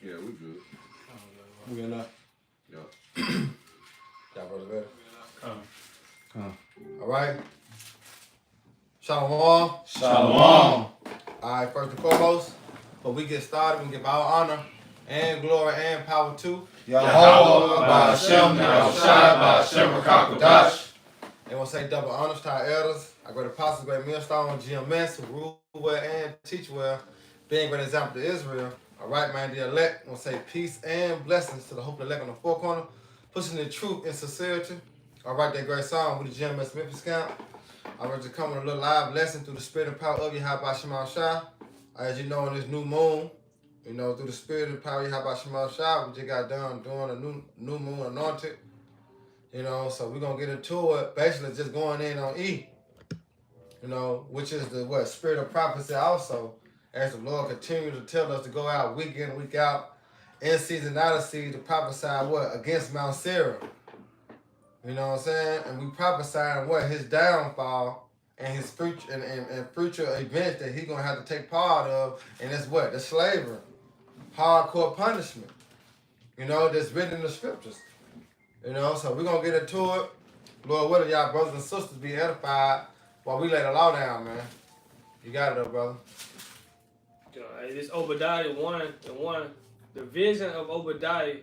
Yeah, we good. We good now? Yeah. Y'all brothers ready? Come. All right. Shalom. Shalom. Alright, first and foremost, before we get started, we give all honor and glory and power to Yahweh, Ba'ashem, Yahushai, Ba'ashem, Rakakadash. And we'll say double honors to our elders, our great apostles, great millstone, GMS, who rule well and teach well, being a great example to Israel. All right, man, the elect, we'll say peace and blessings to the hope elect on the four corner, pushing the truth and sincerity. All right, that great song with the GMS Memphis camp. I want to come with a little live lesson through the spirit and power of Yahweh Shema Shai. As you know, in this new moon, you know, through the spirit and power of Yahweh Shema Shai, we just got done doing a new moon anointed. You know, so we're going to get into it, basically just going in on E, you know, which is the spirit of prophecy also, as the Lord continues to tell us to go out week in, week out, in season, out of season, to prophesy against Mount Seir. You know what I'm saying? And we prophesying his downfall and his future and future events that he's gonna have to take part of, and that's the slavery, hardcore punishment. You know, that's written in the scriptures. You know, so we're gonna get into it. Lord willing, y'all brothers and sisters be edified while we lay the law down, man. You got it though, brother. This Obadiah 1:1. The vision of Obadiah,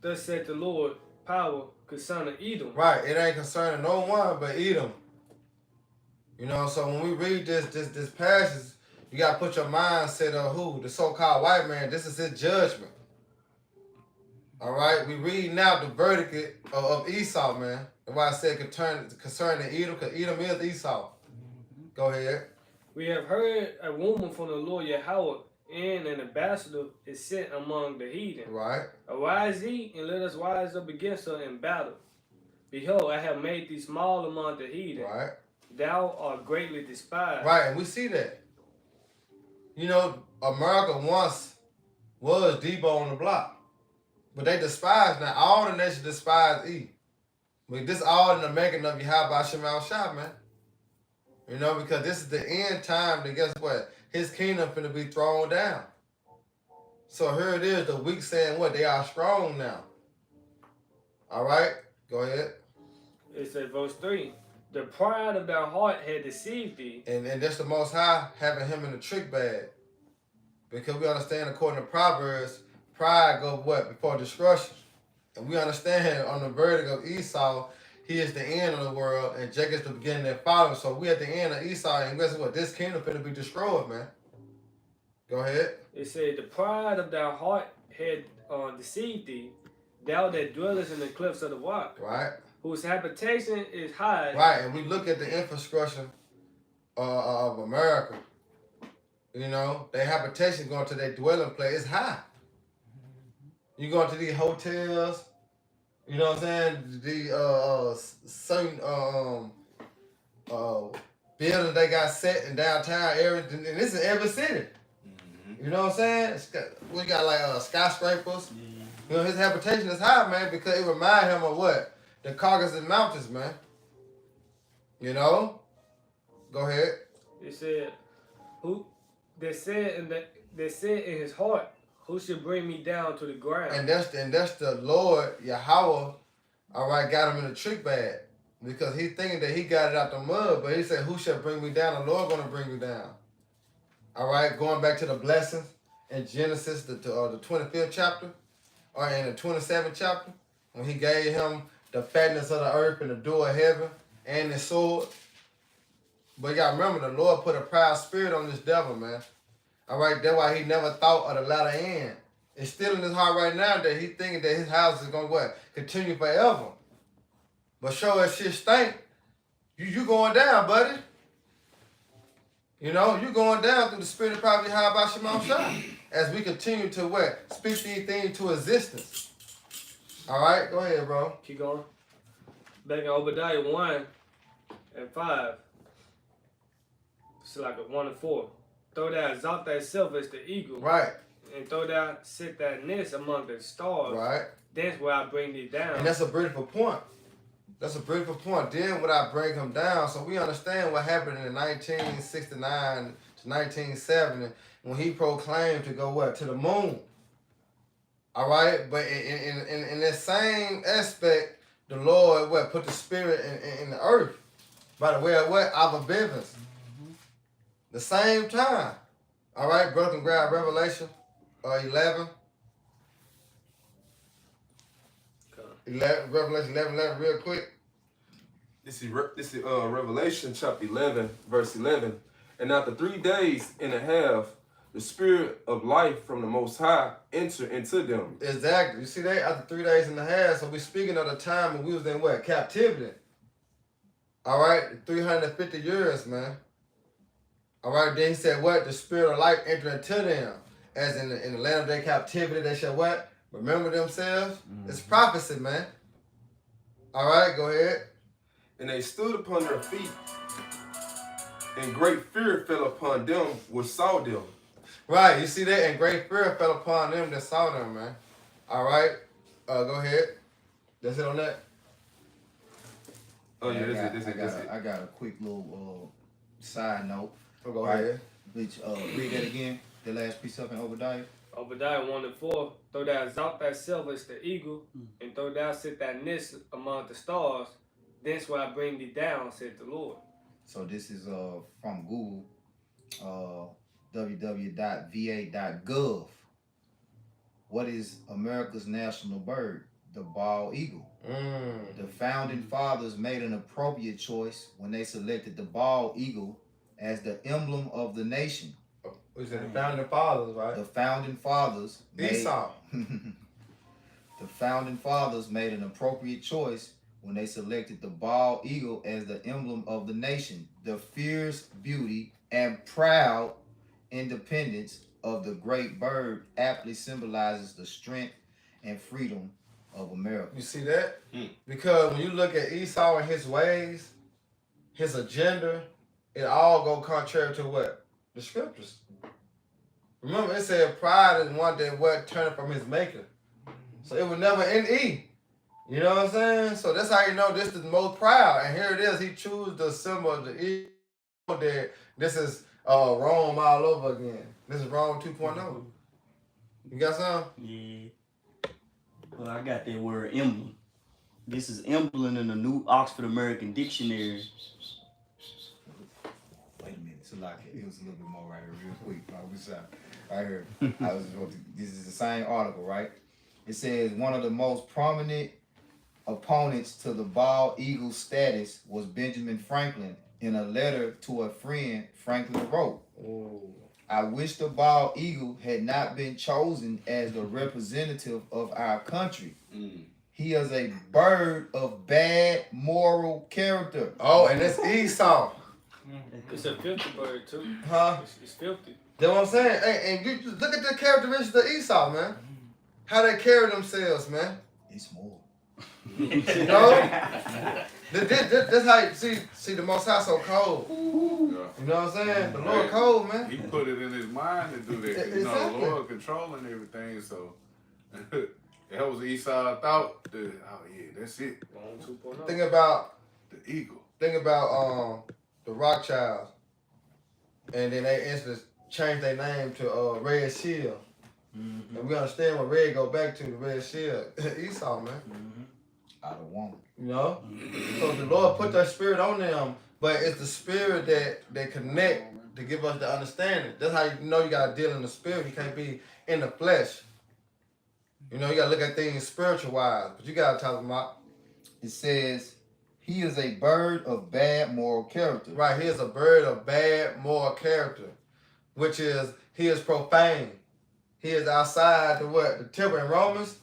thus said the Lord, power concerning Edom. Right, it ain't concerning no one but Edom. You know, so when we read this passage, you gotta put your mindset on who? The so-called white man. This is his judgment. All right, we read now the verdict of Esau, man. That's why I said concerning Edom, because Edom is Esau. Go ahead. We have heard a rumor from the Lord Yahweh, and an ambassador is sent among the heathen. Right. Arise ye, and let us rise up against her in battle. Behold, I have made thee small among the heathen. Right. Thou art greatly despised. Right, and we see that. You know, America once was Debo on the block. But they despise now. All the nations despise E. But this all in the making of Yahweh Shema Shai, man. You know, because this is the end time that guess what? His kingdom finna be thrown down. So here it is, the weak saying they are strong now. All right, go ahead. It says verse 3. The pride of thy heart had deceived thee. And that's the Most High having him in the trick bag. Because we understand according to Proverbs, pride goes before destruction. And we understand on the verdict of Esau, he is the end of the world, and Jacob is the beginning that follows. So we at the end of Esau, and guess what? This kingdom finna be destroyed, man. Go ahead. It said, the pride of thy heart had deceived thee, thou that dwellest in the cliffs of the rock. Right. Whose habitation is high. Right, and we look at the infrastructure of America. You know, their habitation going to their dwelling place is high. You go to these hotels, you know what I'm saying? The certain buildings they got set in downtown areas, and this is every city. Mm-hmm. You know what I'm saying? We got like skyscrapers. Mm-hmm. You know, his habitation is high, man, because it reminds him of the Caucasus Mountains, man. You know? Go ahead. It said, they said in his heart, who should bring me down to the ground? And that's the Lord Yahweh, all right, got him in the trick bag. Because he's thinking that he got it out the mud, but he said, who shall bring me down? The Lord gonna bring me down. All right, going back to the blessings in Genesis, the 25th chapter, or in the 27th chapter, when he gave him the fatness of the earth and the door of heaven and the sword. But you gotta remember, the Lord put a proud spirit on this devil, man. All right, that's why he never thought of the latter end. It's still in his heart right now that he's thinking that his house is gonna continue forever. But sure as shit stink, you going down, buddy. You know, you going down through the spirit of prophet Yahweh Shema Shai as we continue to speak these things to existence. All right, go ahead, bro. Keep going. Back in Obadiah 1:5. It's like a 1-4. Though thou exalt thyself as the eagle. Right. And though thou set thy nest among the stars. Right. That's where I bring thee down. And that's a beautiful point. That's a beautiful point. Then would I bring him down? So we understand what happened in 1969 to 1970 when he proclaimed to go to the moon. All right, but in that same aspect, the Lord what put the spirit in the earth by the way of what our business. The same time. All right, brother can grab Revelation 11. 11 Revelation 11 real quick. This is Revelation chapter 11, verse 11. And after 3 days and a half, the spirit of life from the Most High entered into them. Exactly. You see that after 3 days and a half. So we speaking of the time when we was in what captivity. All right, 350 years, man. All right. Then he said what the spirit of life entered into them, as in the land of their captivity. They shall what remember themselves. It's prophecy, man. All right, go ahead. And they stood upon their feet, and great fear fell upon them which saw them. Right, you see that, and great fear fell upon them that saw them, man. All right, go ahead. That's it on that. Oh yeah, I that's it. got a quick little side note. Oh, go Right. ahead. Which read that again. The last piece up in Obadiah. Obadiah 1 and 4. Though thou exalt thyself as the eagle, and though thou sit thy nest among the stars, thence will I bring thee down, said the Lord. So this is from Google, www.va.gov. What is America's national bird? The bald eagle. The founding fathers made an appropriate choice when they selected the bald eagle as the emblem of the nation. We said the founding fathers, right? The founding fathers Esau. The founding fathers made an appropriate choice when they selected the bald eagle as the emblem of the nation. The fierce beauty and proud independence of the great bird aptly symbolizes the strength and freedom of America. You see that? Because when you look at Esau and his ways, his agenda, it all go contrary to what? The scriptures. Remember, it said pride is one that what turned from his maker. So it was never in E. You know what I'm saying? So that's how you know this is the most proud. And here it is. He chose the symbol of the E. That this is Rome all over again. This is Rome 2.0. You got something? Yeah. Well, I got that word emblem. This is emblem in the New Oxford American Dictionary. Wait a minute, so like it was a little bit more right here, real quick. Right here. This is the same article, right? It says one of the most prominent opponents to the bald eagle status was Benjamin Franklin. In a letter to a friend, Franklin wrote, I wish the bald eagle had not been chosen as the representative of our country. He is a bird of bad moral character. Oh, and it's Esau. It's a filthy bird, too. Huh? It's filthy. That's what I'm saying. Hey, and you just look at the characteristics of Esau, man. How they carry themselves, man. It's more. You know? That's how you see the Most High so cold. You know what I'm saying? The Lord cold, man. He put it in his mind to do that. You know, Exactly. the Lord controlling everything, so that was Esau thought that, oh yeah, that's it. Rome 2.0. Think about The eagle. the Rothschilds. And then they instantly changed their name to Red Shield. And we understand what Red go back to, the Red Shield. Esau, man. I don't want it. You know? So the Lord put that spirit on them, but it's the spirit that connect to give us the understanding. That's how you know you gotta deal in the spirit. You can't be in the flesh. You know, you gotta look at things spiritual wise, but you gotta talk about. It says, he is a bird of bad moral character. Right, he is a bird of bad moral character, which is he is profane. He is outside the what? The temple in Romans.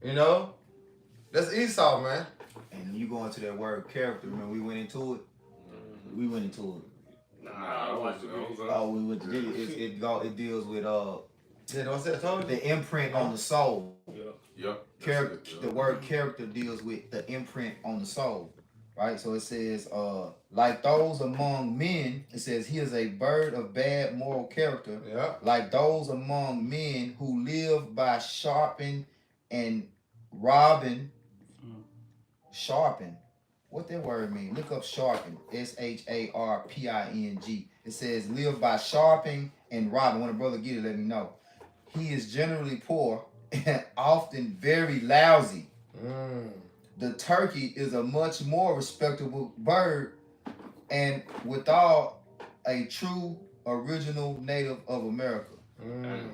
You know? That's Esau, man. And you go into that word character, remember we went into it? We went into it. Nah, I watched the video. Oh, we went to it deals with Yeah, don't say I told you. the imprint on the soul. Yep. Character, the word character deals with the imprint on the soul, right? So it says, like those among men, it says he is a bird of bad moral character, Yeah. like those among men who live by sharpen and robbing. Sharpen, what that word mean? Look up sharpen, SHARPING. It says live by sharpening and robbing. When a brother get it, let me know. He is generally poor often very lousy. Mm. The turkey is a much more respectable bird and withal a true original native of America. Mm.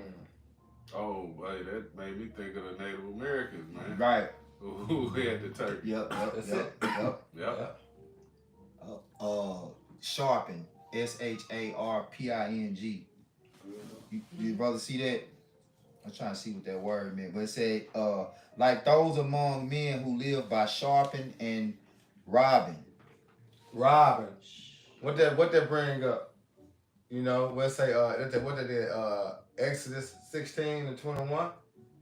Oh, boy, that made me think of the Native Americans, man. Right. Who had the turkey? Yep. That's Yep. it. Yep. Yep. Sharpen. SHARPING. You brother see that? I'm trying to see what that word meant, but it said, like those among men who live by sharpen and robbing. Robin. What that bring up? You know, let's say what they did, Exodus 16:21.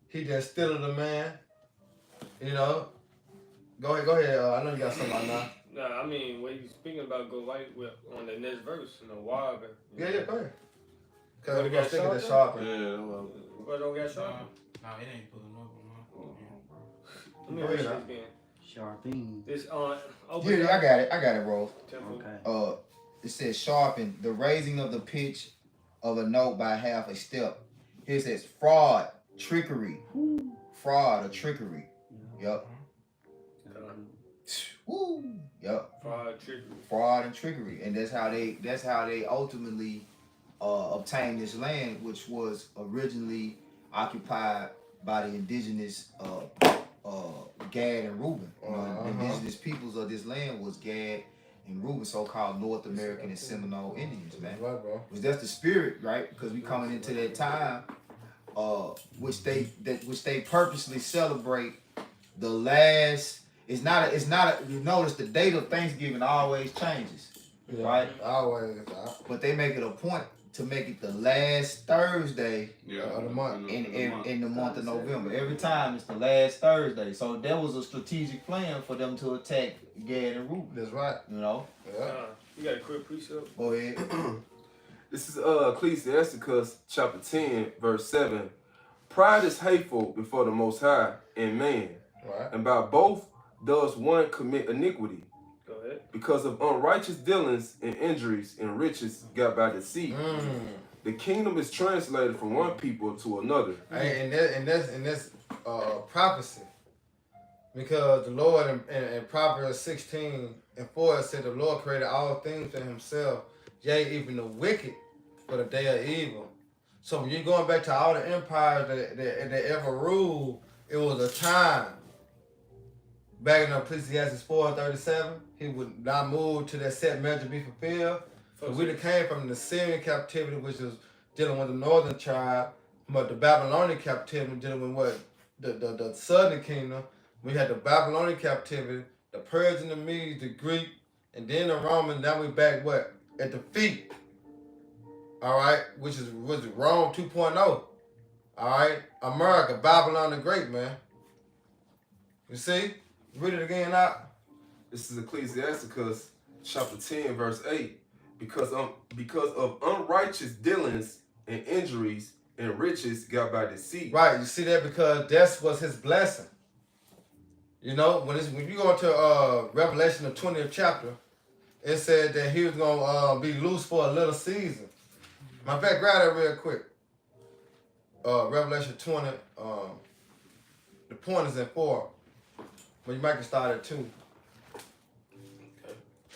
He just still the man. You know. Go ahead. I know you got something like that. Nah, I mean, when you speaking about go right with on the next verse, you know, Wab. Yeah, go ahead. Cause What, we it gonna got stick it to sharp? sharpen. Yeah, well, What don't got sharp? No, it ain't pulling up on Let me Go read ahead, this again. Sharping. This on. Yeah, I got it, bro. Okay. It says sharpen, the raising of the pitch of a note by half a step. Here it says fraud, trickery. Fraud or trickery. Yep. Woo. Yep. Fraud, trickery. Fraud and trickery. And that's how they ultimately obtained this land, which was originally occupied by the indigenous Gad and Reuben. You know, the indigenous peoples of this land was Gad and Reuben, so-called North American and Seminole Indians, man. Right, bro. Which that's the spirit, right? Because we coming into that time, which they purposely celebrate the last. It's not. You notice the date of Thanksgiving always changes, Yeah, right? Always. But they make it a point to make it the last Thursday yeah. Of the month. in the month of November. Every time it's the last Thursday. So that was a strategic plan for them to attack Gad and Reuben. That's right. You know. Yeah. You got a quick precept? Go ahead. This is Ecclesiasticus chapter 10, verse 7. Pride is hateful before the Most High and man, Right. and by both does one commit iniquity. Go ahead. Because of unrighteous dealings and injuries and riches got by deceit. The kingdom is translated from one people to another. Hey, and that's prophecy. Because the Lord in Proverbs 16:4 said the Lord created all things for himself, yea, even the wicked for the day of evil. So when you're going back to all the empires that ever ruled, it was a time. Back in Ecclesiastes 4:37, he would not move to that set measure be fulfilled. So we that came from the Syrian captivity, which was dealing with the northern tribe, but the Babylonian captivity dealing with what the southern kingdom. We had the Babylonian captivity, the Persian, the Medes, the Greek, and then the Romans. Now we back what at the feet. All right, which was Rome 2.0. All right, America, Babylon the Great, man. You see, read it again out. This is Ecclesiasticus chapter 10, verse 8. Because of unrighteous dealings and injuries and riches got by deceit. Right, you see that because that was his blessing. You know, when you go into Revelation the 20th chapter, it said that he was gonna be loose for a little season. My back, grab that real quick. Revelation 20, the point is in 4, but you might get started at 2.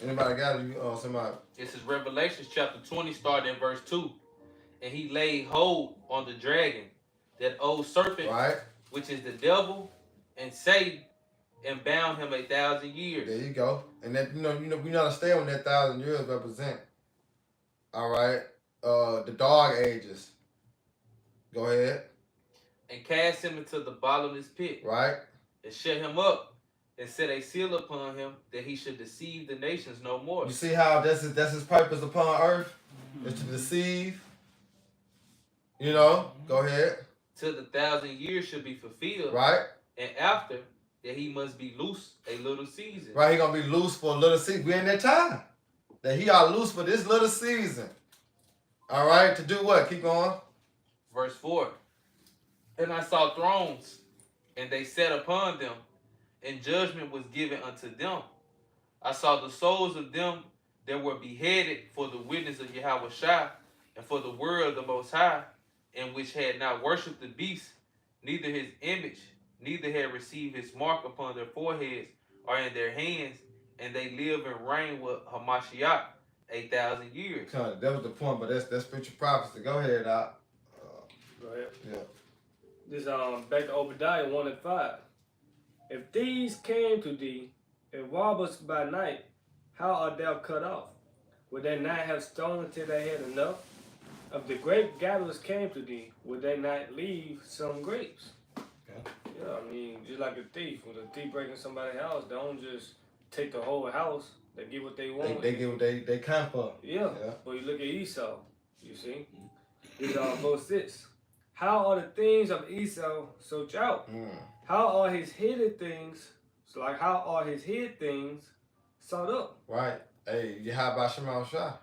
Anybody got it? Somebody. This is Revelation chapter 20, starting in verse 2. And he laid hold on the dragon, that old serpent, Right, which is the devil and Satan, and bound him 1,000 years. there you go. And that we understand what that 1,000 years represent. All right, the dog ages. Go ahead. And cast him into the bottomless pit, Right. and shut him up, and set a seal upon him, that he should deceive the nations no more. You see how that's his purpose upon earth is to deceive. You know. Go ahead. Till the 1,000 years should be fulfilled, Right. and after that he must be loose a little season. Right. He gonna be loose for a little season. We in that time that he got loose for this little season. All right. To do what? Keep going. Verse 4. And I saw thrones, and they sat upon them, and judgment was given unto them. I saw the souls of them that were beheaded for the witness of Yahweh Shai, and for the word of the Most High, and which had not worshipped the beast, neither his image, neither had received his mark upon their foreheads or in their hands, and they live and reign with Hamashiach 8,000 years. That was the point, but that's future prophecy. Go ahead, Doc. Go ahead. Yeah. This back to Obadiah 1 and 5. If these came to thee and rob us by night, how art thou cut off? Would they not have stolen till they had enough? If the grape gatherers came to thee, would they not leave some grapes? Okay. Yeah, I mean, just like a thief. When a thief breaking somebody's house, they don't just take the whole house. They get what they want. They get what they come for. Yeah. But you look at Esau, you see? This is verse 6. How are the things of Esau searched out? How are his hidden things, so like how are his hid things sought up? Right. Hey, you how about Shimon Shah?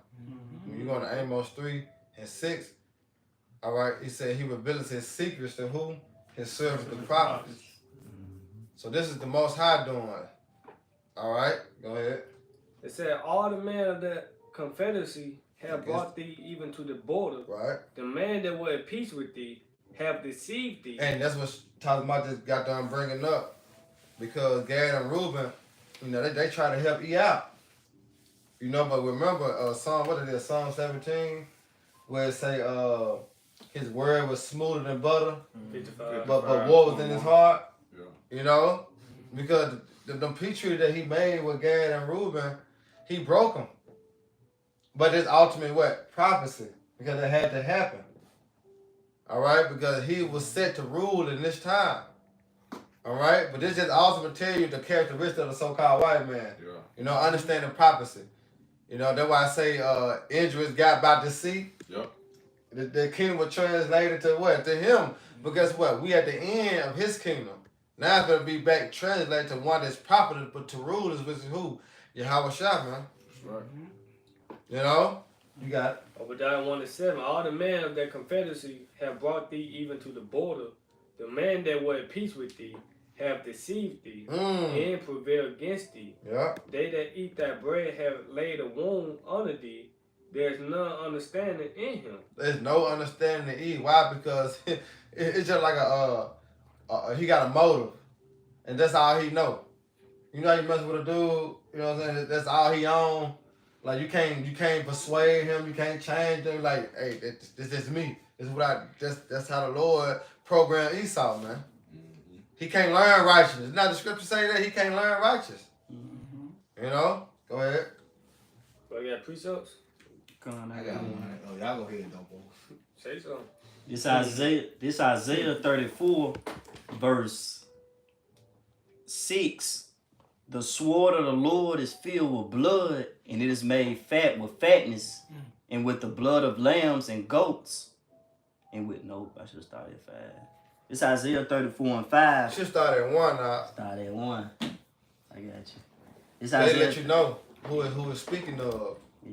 When you go to Amos 3 and 6, all right, he said he reveals his secrets to who? His servants, the prophets. So this is the Most High doing. All right, go ahead. It said, all the men of the confederacy have brought thee even to the border. Right. The man that were at peace with thee have deceived thee. And that's what talking about just got done bringing up. Because Gad and Reuben, you know, they try to help you out. You know, but remember, Psalm 17, where it say, his word was smoother than butter, 55. but what was in his heart, Yeah. you know? Because the peace treaty that he made with Gad and Reuben, he broke them. But it's ultimate what? Prophecy. Because it had to happen. All right? Because he was set to rule in this time. All right? But this just also tell you the characteristic of the so-called white man. Yeah. You know, understanding prophecy. You know, that's why I say Idris got by the sea. Yep. The kingdom was translated to what? To him. But guess what? We at the end of his kingdom. Now it's going to be back translated to one that's profited, but to rule is which is who? Yahweh Shah, man. That's right. You know? You got it. Obadiah 1 and 7. All the men of their confederacy have brought thee even to the border. The men that were at peace with thee have deceived thee and prevailed against thee. Yeah. They that eat thy bread have laid a wound under thee. There's none understanding in him. There's no understanding to eat. Why? Because it's just like he got a motive. And that's all he know. You know, you mess with a dude, you know what I'm saying? That's all he own. Like you can't persuade him, you can't change him. Like, hey, this is me. This is what that's how the Lord programmed Esau, man. He can't learn righteousness. It's not the scripture say that he can't learn righteousness. You know? Go ahead. So I got precepts? Come on, I got one. Oh, y'all go ahead, though, boy. Say something. This Isaiah 34, verse 6. The sword of the Lord is filled with blood, and it is made fat with fatness, and with the blood of lambs and goats. And with, nope, I should have started at 5. It's Isaiah 34 and 5. Should start at 1 now. Start at 1. I got you. It's They Isaiah. let you know who is speaking of. Yeah.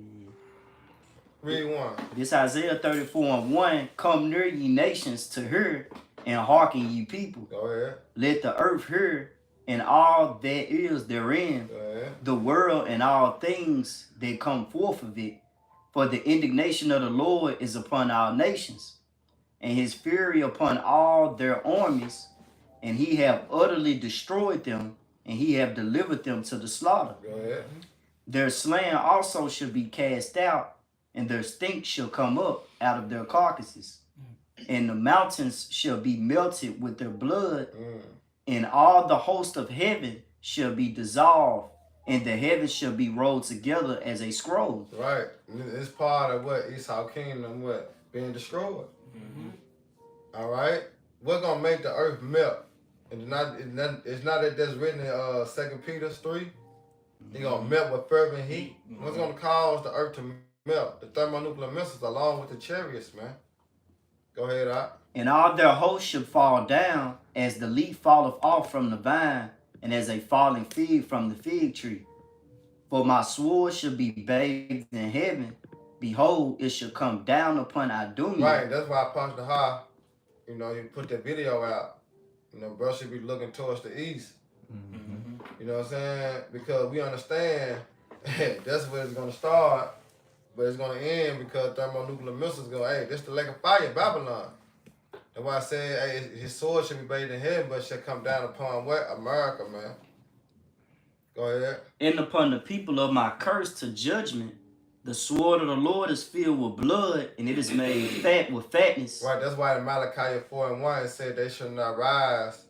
Read 1. This Isaiah 34 and 1. Come near ye nations to hear, and hearken ye people. Go ahead. Let the earth hear, and all that is therein, Go ahead. the world and all things that come forth of it. For the indignation of the Lord is upon all nations, and his fury upon all their armies, and he have utterly destroyed them, and he have delivered them to the slaughter. Go ahead. Their slain also shall be cast out, and their stink shall come up out of their carcasses, and the mountains shall be melted with their blood, and all the host of heaven shall be dissolved, and the heavens shall be rolled together as a scroll. Right. It's part of what Esau kingdom being destroyed. All right. What's gonna make the earth melt? And it's not that that's written in 2 Peter 3. It's gonna melt with fervent heat. What's gonna cause the earth to melt? The thermonuclear missiles along with the chariots, man. Go ahead, Doc. And all their hosts shall fall down, as the leaf falleth off from the vine, and as a falling fig from the fig tree. For my sword shall be bathed in heaven. Behold, it shall come down upon Idumea. Right. That's why I punched the high. You know, you put that video out. You know, bro should be looking towards the east. You know what I'm saying? Because we understand that's where it's gonna start, but it's gonna end because thermonuclear missiles go, hey, this the lake of fire, Babylon. That's why I said, hey, his sword should be bathed in heaven, but shall come down upon what? America, man. Go ahead. And upon the people of my curse to judgment, the sword of the Lord is filled with blood, and it is made fat with fatness. Right, that's why in Malachi 4:1 it said they should not rise.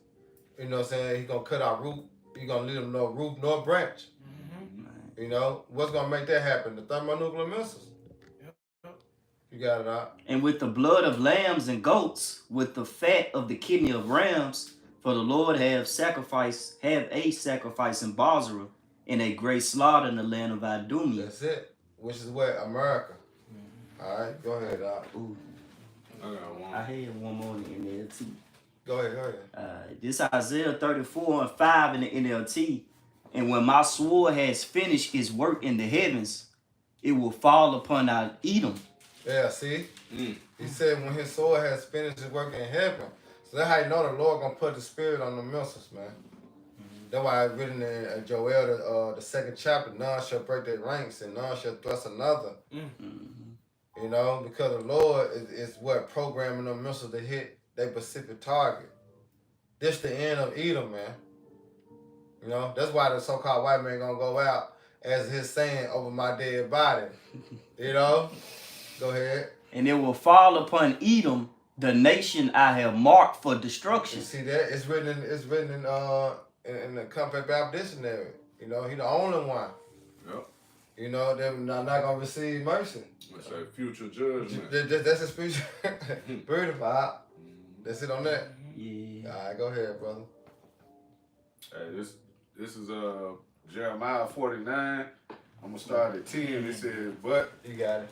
You know what I'm saying? He's gonna cut out root. He's gonna leave them no root nor branch. You know, what's gonna make that happen? The thermonuclear missiles. You got it out. And with the blood of lambs and goats, with the fat of the kidney of rams, for the Lord have a sacrifice in Bozrah, and a great slaughter in the land of Idumea. That's it. Which is what? America. All right, go ahead, Doc. Ooh, I got one. I had one more in the NLT. Go ahead. This Isaiah 34:5 in the NLT. And when my sword has finished its work in the heavens, it will fall upon our Edom. Yeah, see? He said when his sword has finished his work in heaven. So that's how you know the Lord gonna put the spirit on the missiles, man. That's why it's written in Joel, the 2nd chapter, none shall break their ranks and none shall thrust another. You know, because the Lord is what programming the missiles to hit their specific target. This the end of Edom, man. You know, that's why the so-called white man gonna go out as his saying over my dead body. You know? Go ahead. And it will fall upon Edom, the nation I have marked for destruction. You see that? It's written in the Compact Baptist Dictionary. You know, he the only one. Yep. You know, they're not gonna receive mercy. It's a future judgment. That's his speech. Beautiful. That's it on that. Yeah. All right, go ahead, brother. Hey, this is Jeremiah 49. I'm gonna start at 10. It says, You got it.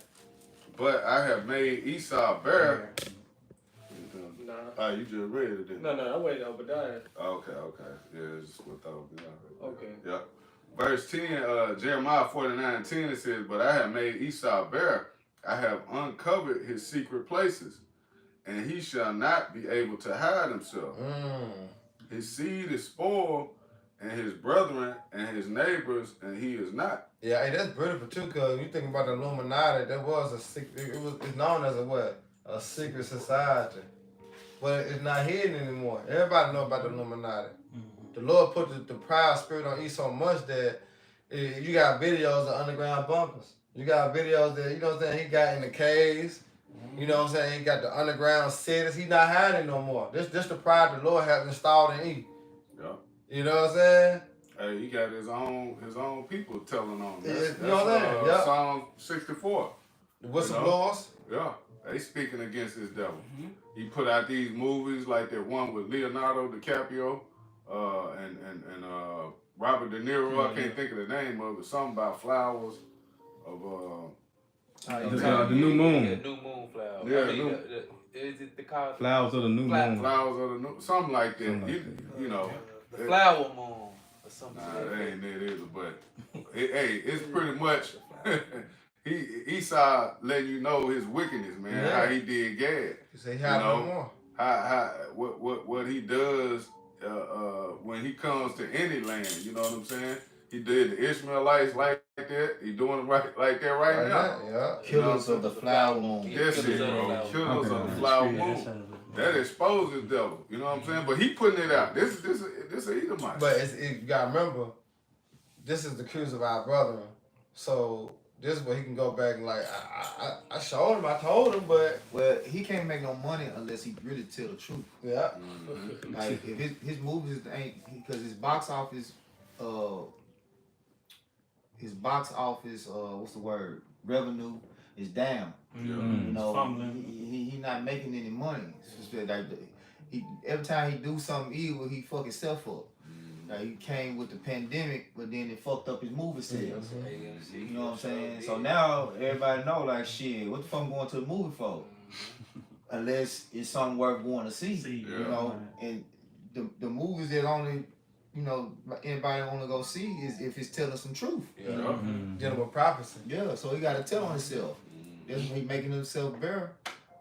but I have made Esau bare. Nah. Oh, you just read it, didn't you? No, I waited Obadiah. Okay. Yeah, it's what I was Okay. Yeah. Verse 10, Jeremiah 49:10, it says, but I have made Esau bare. I have uncovered his secret places, and he shall not be able to hide himself. His seed is spoiled, and his brethren and his neighbors, and he is not. Yeah, hey, that's beautiful too, cause you think about the Illuminati, that was a secret. It's known as a what? A secret society, but it's not hidden anymore. Everybody know about the Illuminati. The Lord put the proud spirit on E so much that you got videos of underground bunkers. You got videos that, you know what I'm saying, he got in the caves. You know what I'm saying? He got the underground cities. He not hiding no more. This the pride the Lord has installed in E. Yeah. You know what I'm saying? Hey, he got his own people telling on him. Yeah, That's, you know what I'm saying? Yeah. Psalm 64. The whistleblowers. Yeah, they speaking against this devil. He put out these movies like that one with Leonardo DiCaprio and Robert De Niro. I can't think of the name of it. Something about flowers of the new moon. Yeah, new moon flower. Yeah, I mean, new- is it the call? Flowers of the new moon. flowers of the new, something like that. Something like You know, The flower moon or something. nah, like that that. ain't it either. But hey, it's pretty much Esau letting you know his wickedness, man. Yeah. How he did Gad. You say he hiding no know, more. How what he does when he comes to any land. You know what I'm saying? He did the Ishmaelites like that. He doing it right like that right now. Yeah. Killers of the flower moon. That's it, bro. Killers of the flower moon. That exposes the devil. You know what I'm saying? But he putting it out. This is Edomite. But you gotta remember, this is the accuse of our brethren. So this is where he can go back and like, I showed him, I told him, but Well, he can't make no money unless he really tell the truth. yeah. Like if his movies ain't, because his box office, what's the word? Revenue is down. You know, he not making any money. It's just like every time he do something evil, he fuck himself up. Like he came with the pandemic, but then it fucked up his movie sales. You know what I'm saying? So now everybody know like shit. What the fuck I'm going to the movie for? Unless it's something worth going to see. You know, and the movies that only, you know, anybody want to go see is if it's telling some truth. Yeah. Dealing with prophecy. Yeah, so he got to tell on himself. That's why he making himself bare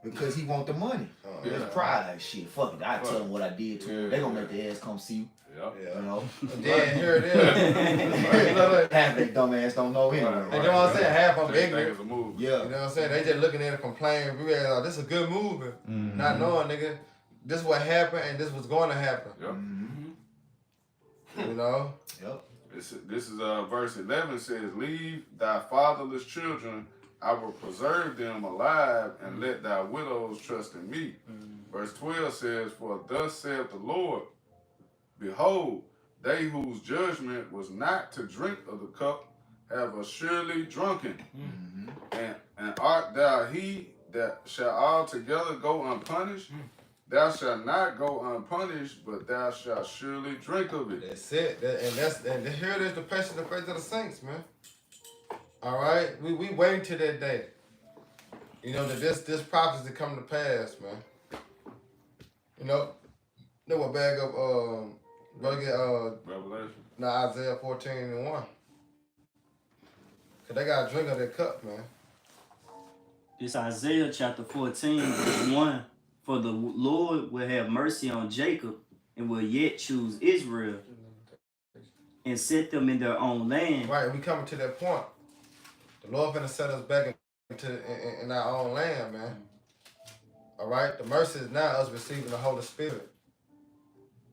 because he want the money. That's pride. Like shit, fuck it. I tell them what I did to him. They gonna make their ass come see you. Yeah. You know. And then here it is. Half that dumbass don't know him. And you know what I'm saying? Half of them They think ignorant. it's a movie. Yeah. You know what I'm saying? They just looking at it, complaining, realize, oh, this is a good movie. Not knowing, nigga, this what happened and this was going to happen. Yep. You know? Yep. This is verse 11 says, leave thy fatherless children, I will preserve them alive, and let thy widows trust in me. Verse 12 says, for thus saith the Lord, behold, they whose judgment was not to drink of the cup have assuredly drunken. And art thou he that shall altogether go unpunished? Thou shalt not go unpunished, but thou shalt surely drink of it. That's it. And here it is, the patience and faith of the saints, man. All right? We waiting till that day. You know, that this prophecy come to pass, man. You know what bag up brother get Revelation. Isaiah 14:1. Cause they gotta drink of that cup, man. This Isaiah chapter 14, verse 1. For the Lord will have mercy on Jacob and will yet choose Israel and set them in their own land. Right, we coming to that point. The Lord finna set us back in our own land, man. All right, the mercy is now us receiving the Holy Spirit.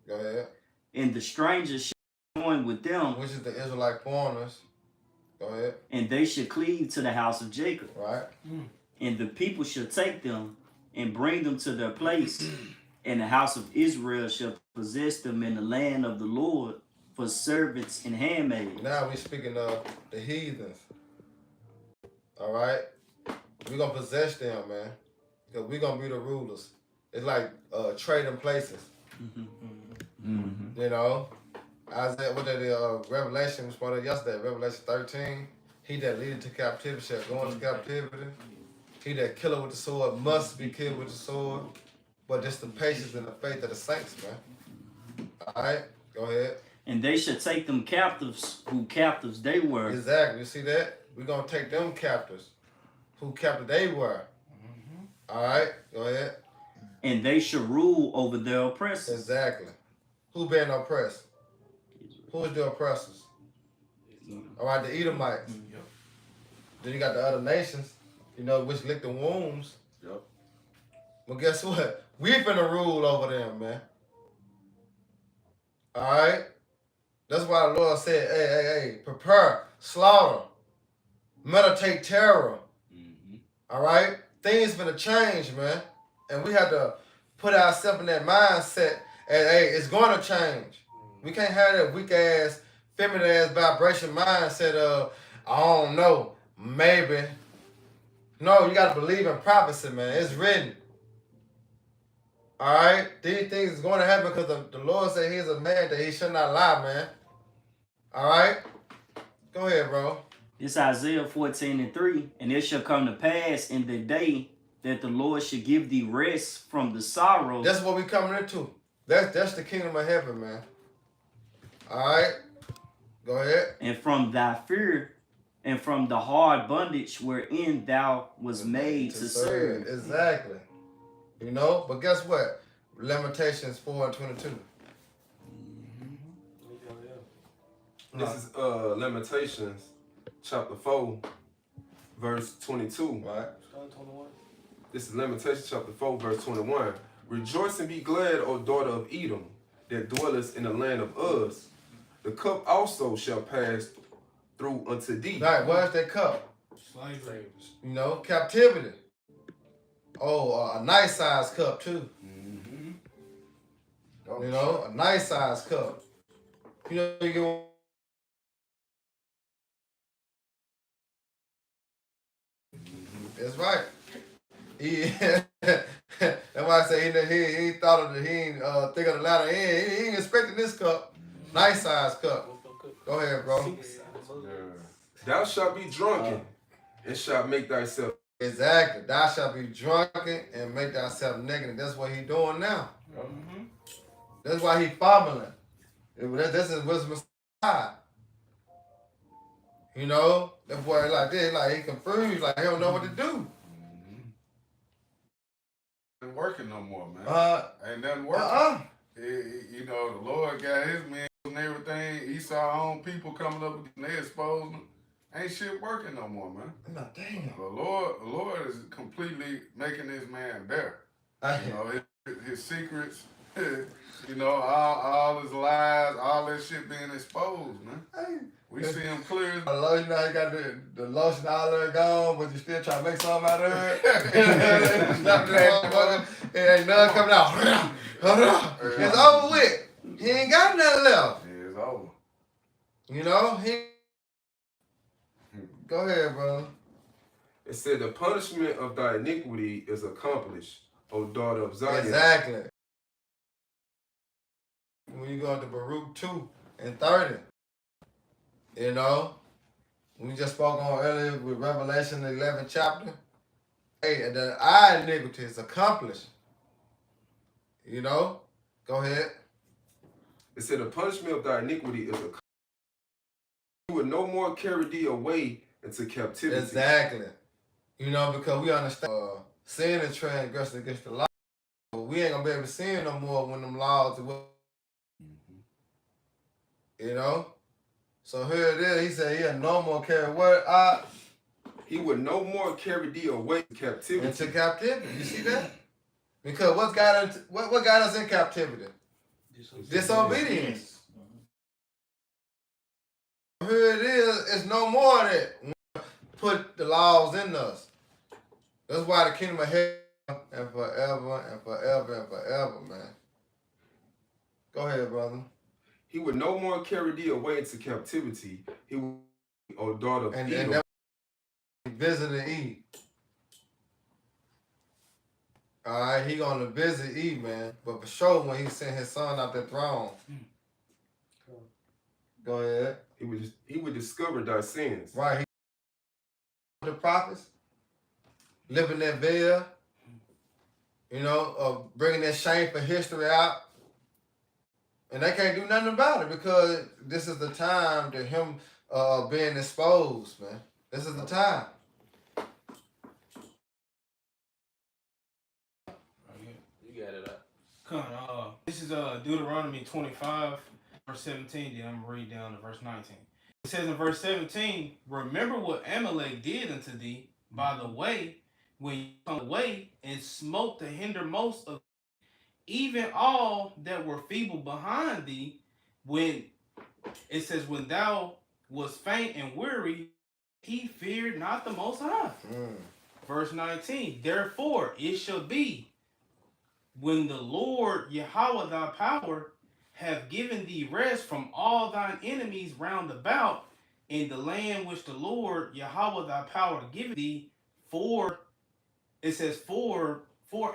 Go ahead. And the strangers shall join with them, Which is the Israelite foreigners. Go ahead. and they shall cleave to the house of Jacob. Right. And the people shall take them and bring them to their place, and the house of Israel shall possess them in the land of the Lord for servants and handmaids. Now we speaking of the heathens. All right, we gonna possess them, man, because we gonna be the rulers. It's like trading places. You know, Isaiah, what that is, Revelation was part of yesterday. Revelation 13. He that leadeth to captivity shall go into captivity. He that killeth with the sword must be killed with the sword. But just the patience and the faith of the saints, man. All right, go ahead. And they shall take them captives, who captives they were, Exactly. You see that? We're going to take them captives. Who captive they were. All right, go ahead. and they shall rule over their oppressors. Exactly. Who being oppressed? Who is the oppressors? All right, the Edomites. Then you got the other nations, you know, which lick the wounds. Yep. Well, guess what? We finna rule over them, man. All right? That's why the Lord said, hey, prepare, slaughter, meditate terror. All right? Things finna change, man. And we have to put ourselves in that mindset and, hey, it's going to change. We can't have that weak-ass, feminine-ass vibration mindset of, I don't know, maybe. No, you got to believe in prophecy, man. It's written. All right? These things is going to happen because the Lord said he's a man that he should not lie, man. All right? Go ahead, bro. It's Isaiah 14:3. And it shall come to pass in the day that the Lord shall give thee rest from the sorrow. That's what we coming into. That's the kingdom of heaven, man. All right? Go ahead. And from thy fear, and from the hard bondage wherein thou was made to serve. Exactly. You know? But guess what? Lamentations 4:22. This is Lamentations chapter 4, verse 22. Right? This is Lamentations chapter 4, verse 21. Rejoice and be glad, O daughter of Edom, that dwellest in the land of Uz. The cup also shall pass through unto thee. Right, where's that cup? Slavery. You know, captivity. Oh, a nice size cup too. You know, a nice size cup. You know, you get That's right. That's why I say he thought of he ain't think of the latter end. He ain't expecting this cup. Nice size cup. Go ahead, bro. Thou shalt be drunken and shalt make thyself. Exactly. Thou shalt be drunken and make thyself naked. That's what he doing now. That's why he fumbling. This is wisdom side. You know, that boy like this, like he confused, like he don't know what to do. Ain't working no more, man. Ain't nothing working. You know, the Lord got his men and everything. Esau own people coming up and they exposing them. Ain't shit working no more, man. I'm not damn. The Lord is completely making this man better. You know, his secrets, you know, all his lies, all that shit being exposed, man. Hey, We see him clear. the lotion, now you got the lotion all there gone, but you still trying to make something out of it. Stop that motherfucker. It ain't none coming out. It's over with. He ain't got nothing left. Yeah, it's over. You know, Go ahead, brother. It said, the punishment of thy iniquity is accomplished, O daughter of Zion. Exactly. When you go into Baruch 2 and 30, you know, we just spoke on earlier with Revelation 11 chapter. Hey, the our iniquity is accomplished. You know, go ahead. It said, the punishment of thy iniquity is accomplished. You would no more carry thee away into captivity. Exactly. You know, because we understand sin and transgression against the law. We ain't gonna be able to sin no more when them laws are. You know? So here it is. He said he'll no more carry what? He would no more carry thee away into captivity. Into captivity. You see that? Because what got us in captivity? Disobedience. Here it is. It's no more that put the laws in us. That's why the kingdom of heaven and forever and forever and forever, man. Go ahead, brother. He would no more carry thee away into captivity. He would, O daughter of And Edom. that visited Eve. Alright, he gonna visit Eve, man. But for sure when he sent his son out the throne. Go ahead. He would discover thy sins. Right. He the prophets, living that veil, you know, of bringing that shameful history out. And they can't do nothing about it because this is the time to him being exposed, man. This is the time. You got it up. Come on, this is Deuteronomy 25, verse 17. Then I'm gonna read down to verse 19. It says in verse 17, remember what Amalek did unto thee by the way, when you come away and smote the hindermost of even all that were feeble behind thee, when it says, when thou was faint and weary, he feared not the Most High. Verse 19, therefore it shall be, when the Lord Yahweh thy power have given thee rest from all thine enemies round about, in the land which the Lord Yahweh thy power giveth thee, for it says for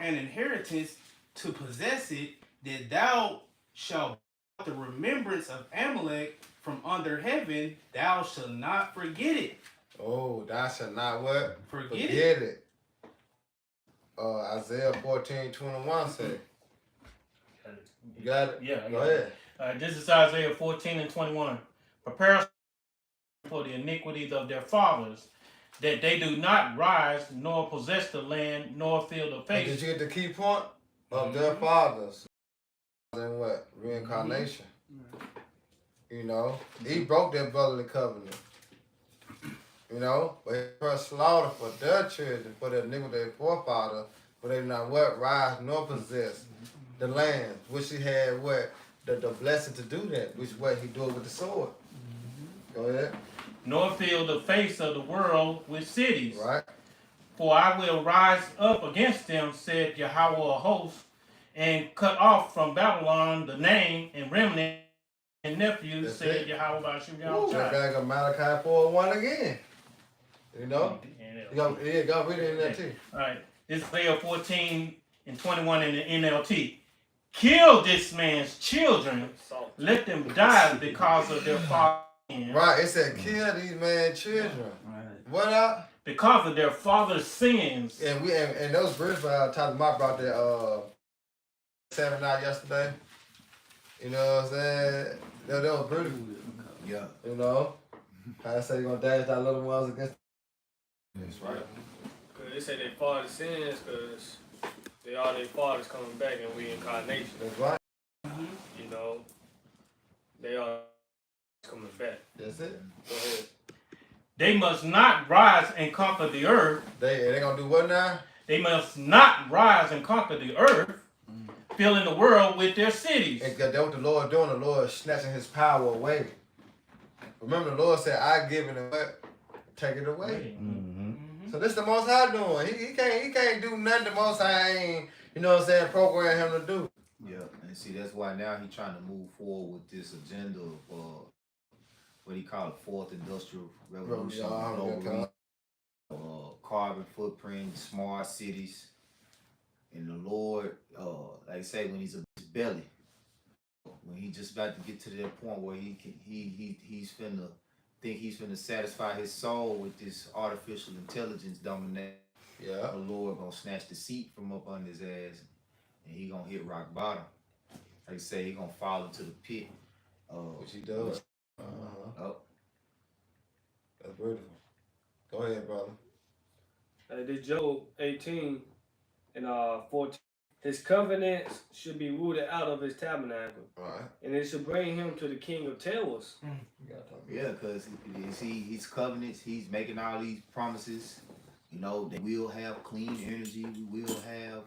an inheritance to possess it, that thou shalt the remembrance of Amalek from under heaven, thou shalt not forget it. Oh, thou shalt not what? Forget it. Isaiah 14:21 say. You got it? Yeah. Go ahead. This is Isaiah 14:21. Prepare for the iniquities of their fathers, that they do not rise, nor possess the land, nor feel the And face. did you get the key point? Of their fathers. And what? Reincarnation. You know? He broke that brotherly covenant. You know? But he first slaughter for their children, for their iniquity, their forefather, but they not what? Rise nor possess the land, which he had what? The blessing to do that, which what he do it with the sword. Go ahead. Nor feel the face of the world with cities. Right. For I will rise up against them, said Yahweh of hosts, and cut off from Babylon the name and remnant and nephews, That's said it. Yahweh Bashim Ooh, that Yahweh. guy got Malachi 4:1 again. You know? Got read it in there too. All right. This is Isaiah 14:21 in the NLT. Kill this man's children. Let them die because of their father's sin. Right, it said kill these man children. What up? Because of their father's sins. And we and those British talking about that 7 out yesterday. You know what I'm saying? That was British. Yeah. You know? How I say you gonna dash that little ones against. That's right. Cause they say they father sins because they all their fathers coming back in reincarnation. That's right. You know, they are coming back. That's it. Go ahead. They must not rise and conquer the earth. They gonna do what now? They must not rise and conquer the earth, filling the world with their cities. And that's what the Lord doing. The Lord is snatching his power away. Remember, the Lord said, I give it away, take it away. Mm-hmm. So this the Most High doing. He can't do nothing the Most High ain't, you know what I'm saying, program him to do. Yeah, and see that's why now he's trying to move forward with this agenda of what he called the fourth industrial revolution, global carbon footprint, smart cities, and the Lord, like I say, when he's a belly, when he just about to get to that point where he's finna satisfy his soul with this artificial intelligence domination. Yeah. The Lord gonna snatch the seat from up under his ass, and he gonna hit rock bottom. Like I say, he gonna fall into the pit. Which he does. Oh, That's beautiful. Go ahead, brother. This Job 18 and 14. His covenants should be rooted out of his tabernacle, Right. and it should bring him to the king of terrors. yeah, because his covenants, he's making all these promises. You know, that we'll have clean energy. We will have,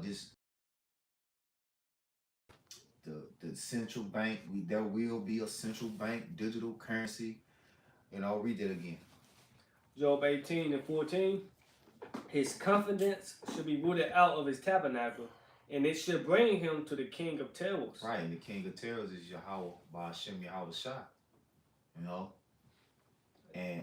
this the central bank. There will be a central bank digital currency. Read that again. Job 18 and 14. His confidence should be rooted out of his tabernacle, and it should bring him to the king of terrors. Right, and the king of terrors is Yahweh, Ba'ashem Yahweh Shah. And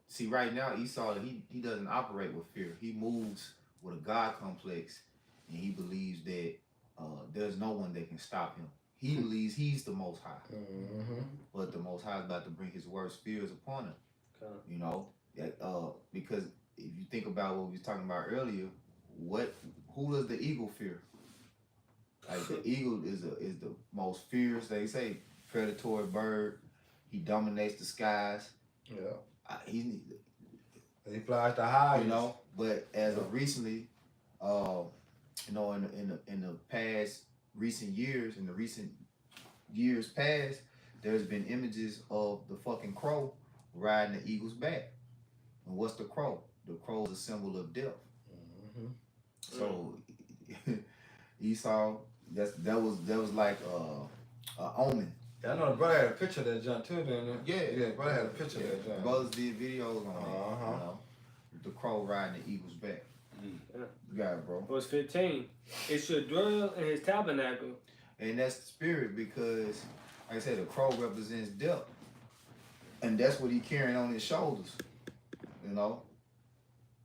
see, right now Esau, he doesn't operate with fear. He moves with a God complex, and he believes that there's no one that can stop him. He believes he's the Most High, but the Most High is about to bring his worst fears upon him. Because if you think about what we were talking about earlier, who does the eagle fear? Like the eagle is the most fierce, they say, predatory bird. He dominates the skies. Yeah. He flies the highest. But as of recently, in the past recent years, in the recent years past, there's been images of the fucking crow riding the eagle's back. And what's the crow? The crow is a symbol of death. So Esau, that was like an omen. Yeah, I know the brother had a picture of that junk too, didn't he? Yeah, brother had a picture of that junk. Brothers did videos on it. The crow riding the eagle's back. You got it, bro. Verse 15. It should dwell in his tabernacle. And that's the spirit, because, like I said, the crow represents death. And that's what he carrying on his shoulders.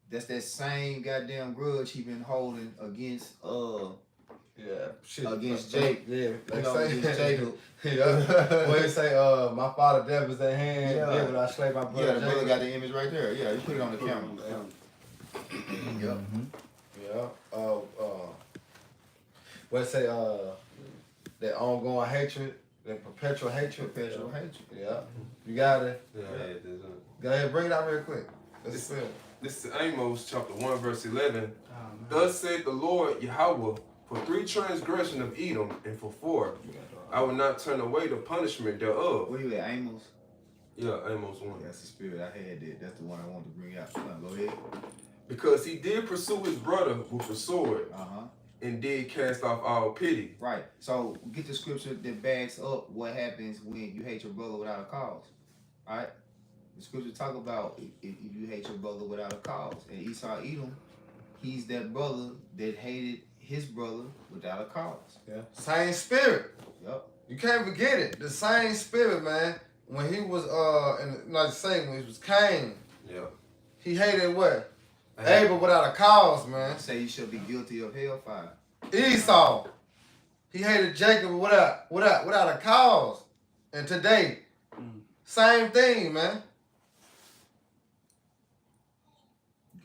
That's that same goddamn grudge he been holding against against Jake. Yeah, against Jacob. What he say, my father death is at hand, yeah, but I slay my brother. Yeah, the brother got the image right there. Yeah, you put it on the camera. Yep. Yeah. What it say, that ongoing hatred, that perpetual hatred. Yeah. You got it? Yeah. Go ahead, bring it out real quick. Let's see. This is Amos chapter 1 verse 11. Thus said the Lord Yahweh, for 3 transgressions of Edom, and for 4, I will not turn away the punishment thereof. Where you at, Amos? Yeah, Amos 1. That's the spirit. I had that. That's the one I wanted to bring out. Go ahead. Because he did pursue his brother with a sword, and did cast off all pity. Right. So get the scripture that backs up what happens when you hate your brother without a cause. All right. The scripture talk about if you hate your brother without a cause. And Esau Edom, he's that brother that hated his brother without a cause. Yeah. Same spirit. Yep. You can't forget it. The same spirit, man. When he was when he was Cain. Yeah. He hated what? Abel without a cause, man. Say you should be guilty of hellfire. Esau. He hated Jacob without a cause. And today, same thing, man.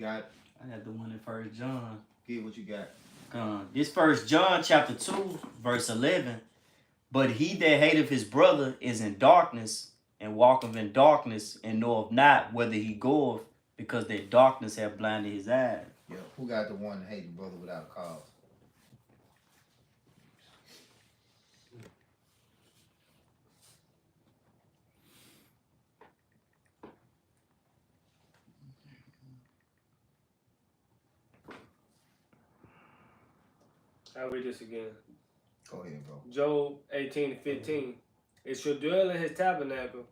Got I got the one in 1 John. Get what you got. This 1 John chapter 2, verse 11. But he that hateth his brother is in darkness, and walketh in darkness, and knoweth not whither he goeth, because that darkness hath blinded his eyes. Yeah. Who got the one that hate the brother without a cause? I'll read this again. Go ahead, bro. Job 18:15. It shall dwell in his tabernacle.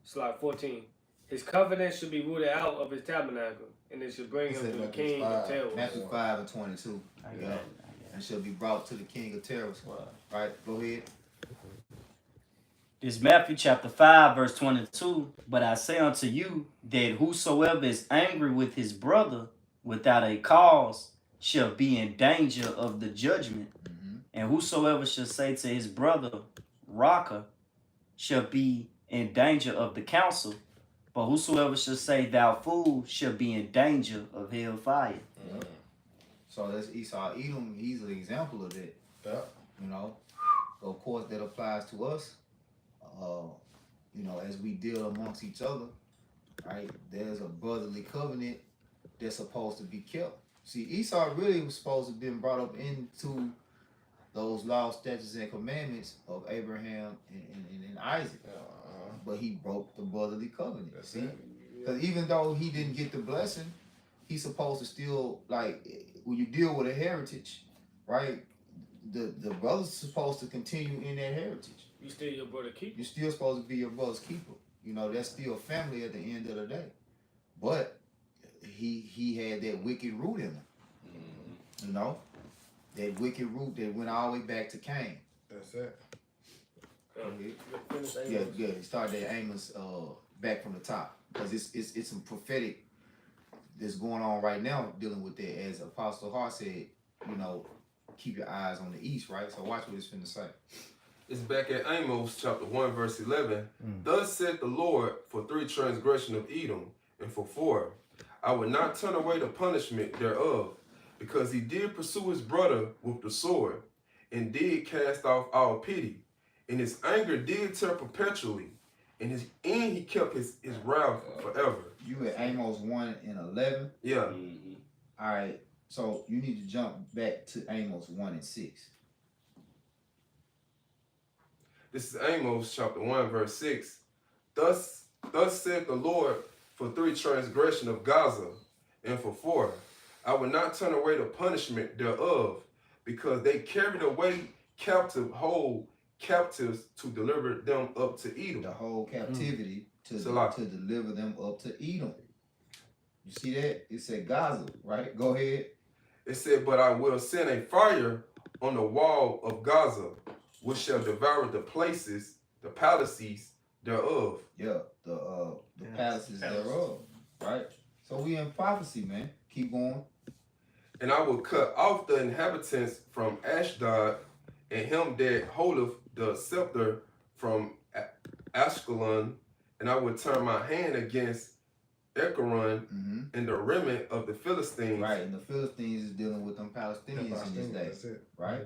Slide 14. His covenant should be rooted out of his tabernacle, and it should bring He him said to the Matthew king of 5. terrors. Matthew 5:22. I got Yeah. it. And shall be brought to the king of terrors. Right? Go ahead. This Matthew chapter 5, verse 22. But I say unto you that whosoever is angry with his brother without a cause shall be in danger of the judgment. Mm-hmm. And whosoever shall say to his brother, Raka, shall be in danger of the council. But whosoever shall say, Thou fool, shall be in danger of hell fire. Yep. So that's Esau Edom. He's an example of that. Yep. You know, so of course that applies to us. You know, as we deal amongst each other, right? There's a brotherly covenant that's supposed to be kept. See, Esau really was supposed to have been brought up into those laws, statutes, and commandments of Abraham and Isaac, but he broke the brotherly covenant. That's See, it. because even though he didn't get the blessing, he's supposed to still, like, when you deal with a heritage, right? The brother's supposed to continue in that heritage. You still your brother keep. You're still supposed to be your brother's keeper. You know, that's still family at the end of the day. But he had that wicked root in him. Mm-hmm. You know? That wicked root that went all the way back to Cain. That's it. Finish Yeah, Amos. good. He started at Amos back from the top. Because it's some prophetic that's going on right now dealing with that. As Apostle Hart said, you know, keep your eyes on the east, right? So watch what it's finna say. It's back at Amos chapter 1 verse 11. Thus said the Lord, for 3 transgression of Edom, and for 4, I will not turn away the punishment thereof, because he did pursue his brother with the sword, and did cast off all pity, and his anger did tear perpetually, and his end he kept his wrath forever. You at Amos 1 and 11. Yeah. All right. So you need to jump back to Amos 1 and 6. This is Amos chapter 1 verse 6. Thus said the Lord, for 3 transgression of Gaza, and for 4, I will not turn away the punishment thereof, because they carried away whole captives to deliver them up to Edom. The whole captivity to Salah. deliver them up to Edom. You see that? It said Gaza, right? Go ahead. It said, but I will send a fire on the wall of Gaza, which shall devour the palaces thereof. Yeah, the palaces thereof, right? So we in prophecy, man. Keep going. And I will cut off the inhabitants from Ashdod, and him that holdeth the scepter from Ashkelon, and I will turn my hand against Ekron and the remnant of the Philistines. Right, and the Philistines is dealing with them Palestinians in this day, That's it. right?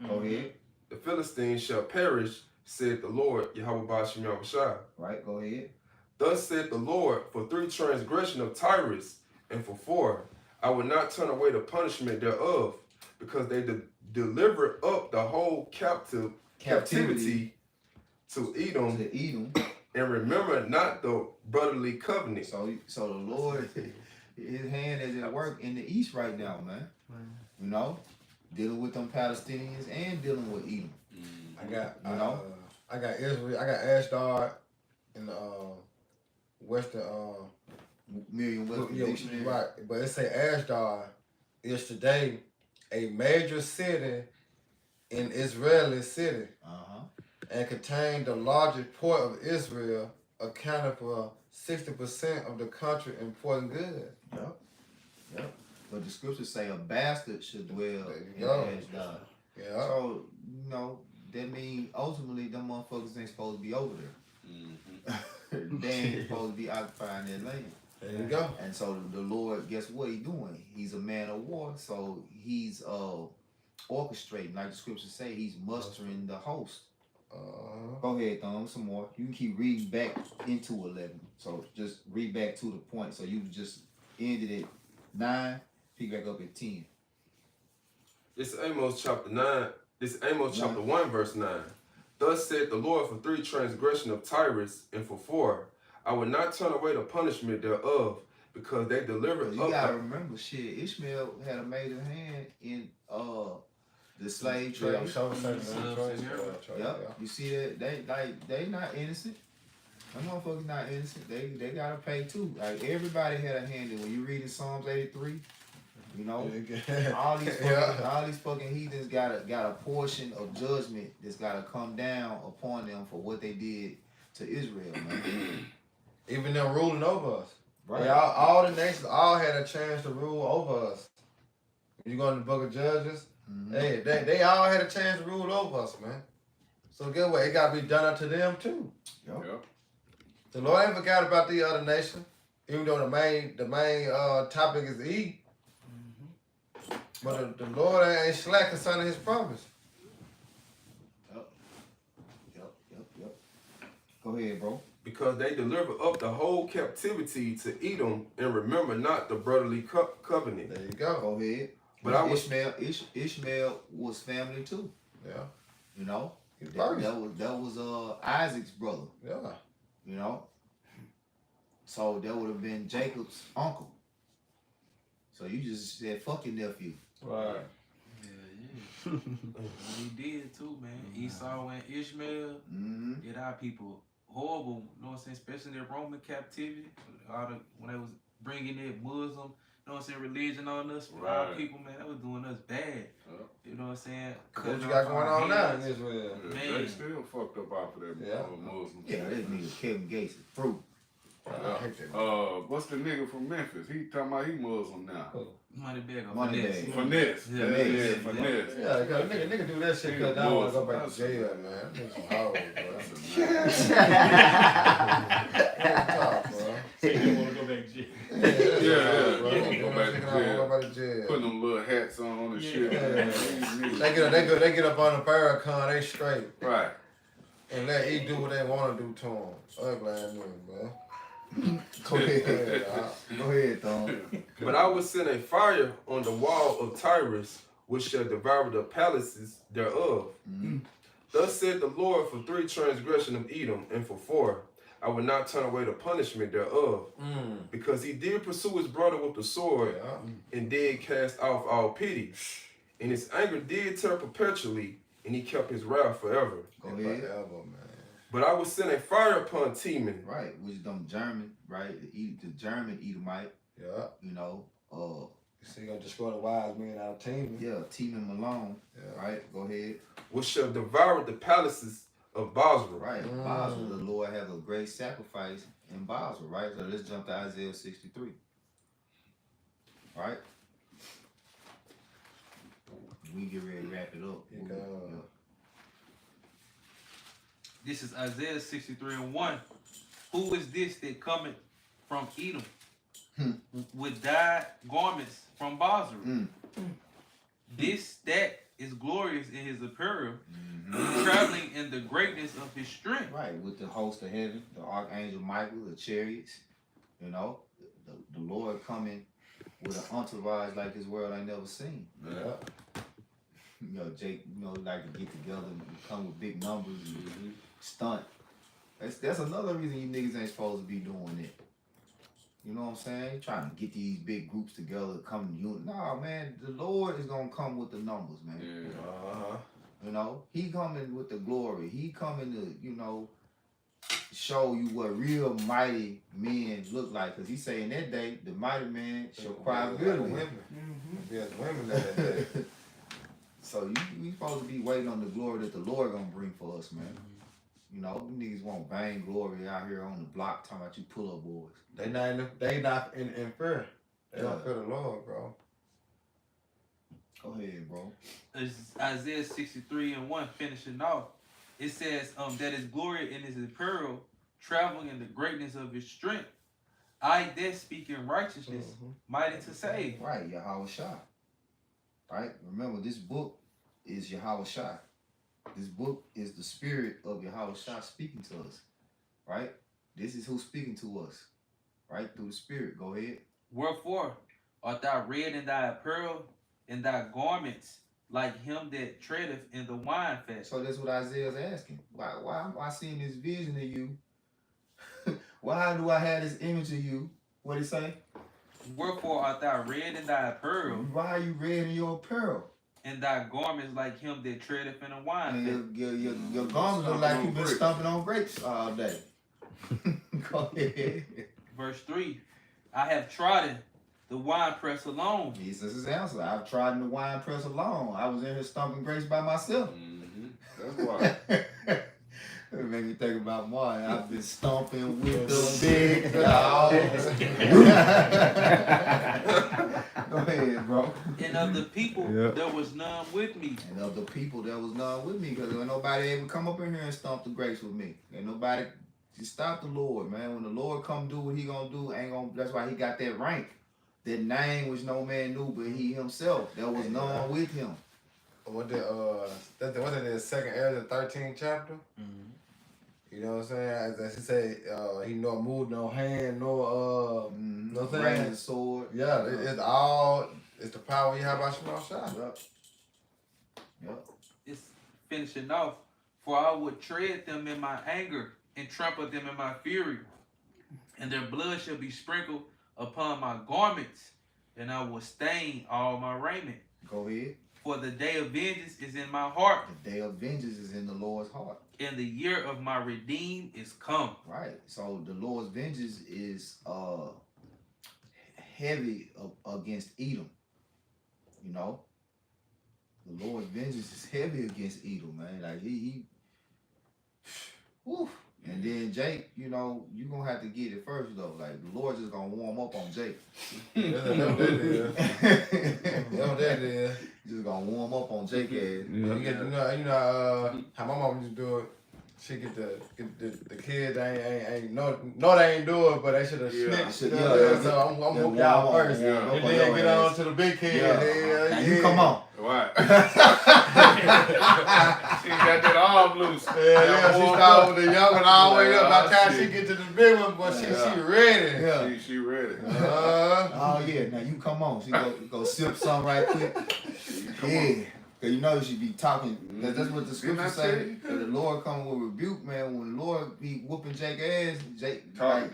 Go ahead. The Philistines shall perish, said the Lord, Yahweh Ba'ashem Yahushua. Right, go ahead. Thus said the Lord, for 3 transgression of Tyrus, and for 4, I will not turn away the punishment thereof, because they delivered up the whole captivity to Edom, and remember not the brotherly covenant. So the Lord, his hand is at work in the east right now, man. You know, dealing with them Palestinians and dealing with Edom. I got You know? I got Israel. I got Ashdod in the western Merriam-Webster dictionary. right. But it say Ashdod is today a major city in Israeli city and contained the largest port of Israel, accounting for 60% of the country importing goods. Yep. But the scriptures say a bastard should dwell in go. Ashdod. Yeah. So, you know, that means ultimately them motherfuckers ain't supposed to be over there. They ain't supposed to be occupying that land. There you go. And so the Lord, guess what he doing? He's a man of war, so he's orchestrating, like the scriptures say, he's mustering the host. Go ahead, Thumb, some more. You can keep reading back into 11. So just read back to the point. So you just ended at 9, pick back up at 10. This is Amos chapter 9. This is Amos chapter 1, verse 9. Thus said the Lord, for 3 transgression of Tyrus, and for 4, I will not turn away the punishment thereof, because they delivered You up. gotta remember, shit, Ishmael had a major hand in the slave Yeah, trade. I'm sure saying Yeah. Yep. You see that they not innocent. Them motherfuckers not innocent. They gotta pay too. Like everybody had a hand in. When you reading Psalms 83, you know, all these fucking heathens got a portion of judgment that's gotta come down upon them for what they did to Israel, man. Even them ruling over us. Right. They all the nations all had a chance to rule over us. You go in the book of Judges, hey, they all had a chance to rule over us, man. So get what? It gotta be done unto them too. Yep. The Lord ain't forgot about the other nation, even though the main topic is eat. But the Lord ain't slack concerning His promise. Yep. Go ahead, bro. Because they deliver up the whole captivity to Edom and remember not the brotherly covenant. There you go. Go ahead. But I was Ishmael was family too. Yeah. You know, He's that first. was Isaac's brother. Yeah. You know, so that would have been Jacob's uncle. So you just said fuck your nephew. Right. Yeah. He did too, man. Esau and Ishmael did our people horrible, you know what I'm saying? Especially their Roman captivity. When they was bringing that Muslim, you know what I'm saying, religion on us, our Right. people, man, that was doing us bad. You know what I'm saying? What you got going on now in hands. Israel? Yeah, Man. they still fucked up off of that Muslim. Yeah, that nigga Kevin Gates is fruit. I hate that. What's the nigga from Memphis? He talking about he Muslim now. Money bag or Money finesse. bag. Finesse. Yeah, Yeah, finesse. finesse. Yeah, because nigga do that shit He because I don't want to go was. back to jail, man. Nigga some hoes, bro. That's a Real talk, bro. Say you want to go back to jail. Yeah, bro. yeah. Go back to jail. Go back to jail. Putting them little hats on and shit. Yeah. Man. These They niggas- they get up on the Farrakhan, they straight. Right. And let E do what they want to do to him. Ugly ass nigga, man. Go ahead. Go ahead, Tom. But I will send a fire on the wall of Tyrus, which shall devour the palaces thereof. Thus said the Lord, for 3 transgression of Edom, and for 4, I will not turn away the punishment thereof. Because he did pursue his brother with the sword, and did cast off all pity. And his anger did tear perpetually, and he kept his wrath forever. Go ahead. Forever, man. But I will send a fire upon Teman. Right, which them German, right? The German Edomite, Yeah. you know, You see, you gonna destroy the wise men out of team. yeah, Teman Malone, Yeah. right? Go ahead. Which shall devour the palaces of Basra. Right, Basra, the Lord have a great sacrifice in Basra, right? So let's jump to Isaiah 63. Right? We get ready to wrap it up. Yeah. This is Isaiah 63:1. Who is this that cometh from Edom with dyed garments from Basra? This that is glorious in his apparel, traveling in the greatness of his strength. Right, with the host of heaven, the archangel Michael, the chariots, you know, the Lord coming with an entourage like this world ain't never seen. Yeah. You know, Jake, you know, like to get together and come with big numbers and stunt. That's another reason you niggas ain't supposed to be doing it. You know what I'm saying? Trying to get these big groups together, come to unit. Nah, man, the Lord is gonna come with the numbers, man. Yeah. You know, he coming with the glory. He coming to, you know, show you what real mighty men look like. Cause he say in that day, the mighty man shall cry bitterly. Women. There's women that day. So we supposed to be waiting on the glory that the Lord gonna bring for us, man. You know, you niggas want vain glory out here on the block talking about you pull up boys. They not in fear. They don't fear the Lord, bro. Go ahead, bro. It's Isaiah 63:1, finishing off. It says, that his glory in his apparel, traveling in the greatness of his strength. I that speak in righteousness, mighty to save. Right, Yahweh Shai. Right? Remember, this book is Yahweh Shai. This book is the spirit of Yahweh Shai speaking to us. Right? This is who's speaking to us. Right? Through the spirit. Go ahead. Wherefore art thou red in thy apparel, and thy garments like him that treadeth in the wine fest. So that's what Isaiah's asking. Why am I seeing this vision of you? Why do I have this image of you? What it say? Wherefore art thou red in thy apparel, Why are you red in your apparel? and thy garments like him that treadeth in a wine. And your garments look like you've been stomping on grapes all day. Go ahead. Verse 3, I have trodden the winepress alone. Jesus' his answer. I've trodden the wine press alone. I was in here stomping grapes by myself. That's why. It made me think about Martin. I've been stomping with the big dog. Go ahead, bro. And of the people, there was none with me. And of the people, there was none with me, because there ain't nobody able to come up in here and stomp the grapes with me. Ain't nobody just stop the Lord, man. When the Lord come do what he gonna do, that's why he got that rank. That name which no man knew but he himself. There was none with him. What the what's in the second Ezra 13th chapter? You know what I'm saying? As he say, he nor moved no hand, nor no Raising sword. Yeah, it's the power you have by Shema Shai. Yep. It's finishing off. For I would tread them in my anger and trample them in my fury, and their blood shall be sprinkled upon my garments, and I will stain all my raiment. Go ahead. For the day of vengeance is in my heart. The day of vengeance is in the Lord's heart. And the year of my redeem is come. Right. So the Lord's vengeance is heavy against Edom. You know? The Lord's vengeance is heavy against Edom, man. Like he whew. And then Jake, you know, you gonna have to get it first though. Like the Lord just gonna warm up on Jake. That's what that is. Just gonna warm up on Jake ass. You get, you know how my mom used to do it. She get the kids ain't no they ain't do it, but they should have snitched. So I'm whoop y'all first, and then get on to the big kids. Now you come on. Right. She got that arm loose. Yeah, she started with the young one all the way up. By the time she get to the big one, but she ready. Yeah. She ready. Oh yeah, now you come on. She go sip some right quick. Yeah. Cause you know she be talking. That's what the scripture say. The Lord come with rebuke, man. When the Lord be whooping Jake ass, Jake like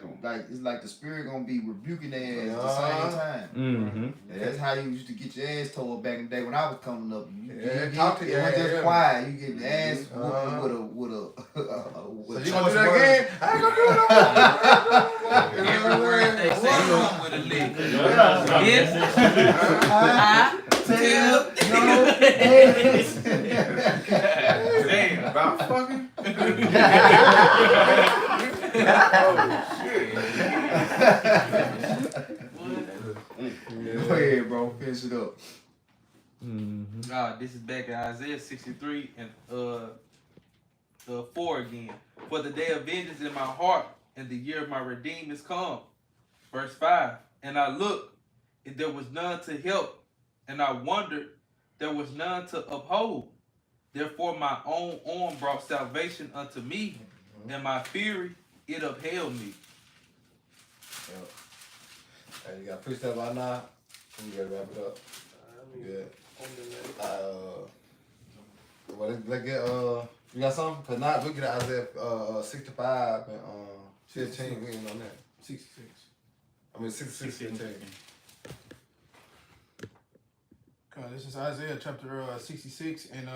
it's like the spirit gonna be rebuking their ass at the same time. Mm-hmm. That's how you used to get your ass told back in the day when I was coming up. You talk to your ass. just quiet. You get the ass whooping with a So you gonna do that again? I ain't gonna do it no more. Every word they say come with a lick. Yes. Damn, about fucking. Go ahead, bro. Finish it up. This is back in Isaiah 63 and 4 again. For the day of vengeance in my heart, and the year of my redeem is come. Verse 5. And I looked, and there was none to help, and I wondered, there was none to uphold. Therefore my own arm brought salvation unto me, and my fury, it upheld me. Hey, you got precept by now? You gotta wrap it up. Good. Well, let's get, you got something? Cause now we get Isaiah 65 and 15, we ain't on that. 66. I mean 66, 15. Okay, this is Isaiah chapter 66 and